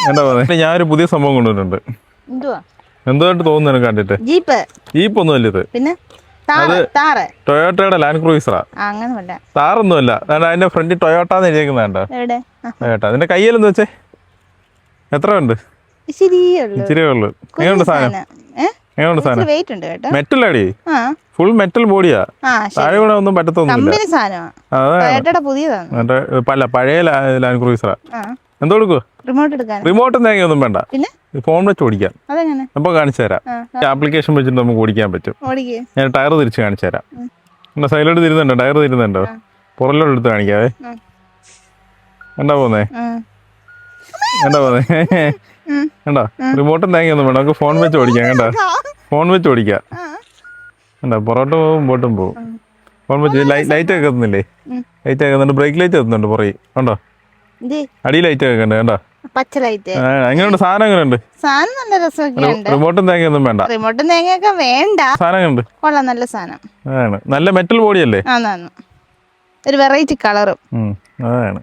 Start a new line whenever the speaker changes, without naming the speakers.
എന്താ പറയുക, ഞാനൊരു പുതിയ സംഭവം കൊണ്ടുവന്നിട്ടുണ്ട്. എന്തുമായിട്ട് തോന്നുന്നു എനിക്ക് കണ്ടിട്ട്? ജീപ്പ് ഒന്നും അല്ല ഇത്.
പിന്നെ
അത് ടൊയോട്ടയുടെ ലാൻഡ് ക്രൂയിസറാ. താറൊന്നുമല്ല. അതിന്റെ ഫ്രണ്ടിൽ ടൊയോട്ടാന്ന് എഴുതിയേക്കുന്നുണ്ടോ? ടൊയോട്ട. അതിന്റെ കയ്യിലെന്ന് വെച്ചേ എത്ര ഉണ്ട്? ഇച്ചിരിയേ ഉള്ളു. എങ്ങനെയുണ്ട് സാധനം? എങ്ങനെയുണ്ട് സാധനം? മെറ്റൽ അടി, ഫുൾ മെറ്റൽ ബോഡിയാ. താഴെ കൂടെ ഒന്നും പറ്റത്തൊന്നുമില്ല. പല പഴയ ലാൻഡ് ക്രൂയിസറാ. എന്തോ കൊടുക്കുക? റിമോട്ടും തേങ്ങയൊന്നും വേണ്ട, ഫോൺ വെച്ച് ഓടിക്കാം. അപ്പൊ കാണിച്ചു തരാം. ആപ്ലിക്കേഷൻ വെച്ചിട്ട് നമുക്ക് ഓടിക്കാൻ പറ്റും. ഞാൻ ടയർ തിരിച്ച് കാണിച്ചു തരാം. എന്താ സൈഡിലോട്ട് തിരുന്നുണ്ടോ? ടയർ തിരുന്നുണ്ടോ? പുറകിലോട്ട് എടുത്ത് കാണിക്കാവേ. എന്താ പോന്നേ? എന്താ പോന്നേ? കണ്ടോ? റിമോട്ടും തേങ്ങയൊന്നും വേണ്ട, നമുക്ക് ഫോൺ വെച്ച് ഓടിക്കാം. കണ്ടോ? ഫോൺ വെച്ച് ഓടിക്കാം. കണ്ടോ? പുറകോട്ട് പോകും, മുമ്പോട്ടും പോകും. ഫോൺ വെച്ച് ലൈറ്റ് ഒക്കെ എത്തുന്നില്ലേ? ലൈറ്റ് ഒക്കെ എത്തുന്നുണ്ട്. ബ്രേക്ക് ലൈറ്റ് എത്തുന്നുണ്ട് പുറകെ. കണ്ടോ? അടി ലൈറ്റ് ഒക്കെ ഉണ്ട്. കണ്ടോ? എങ്ങനെയുണ്ട് സാധനം? എങ്ങനെയുണ്ട്? റിമോട്ടും തേങ്ങയൊന്നും വേണ്ട. സാധനം ഉണ്ട്.
നല്ല സാധനം.
അതാണ് നല്ല മെറ്റൽ ബോഡിയല്ലേ?
ഒരു വെറൈറ്റി കളറും.
അതാണ്.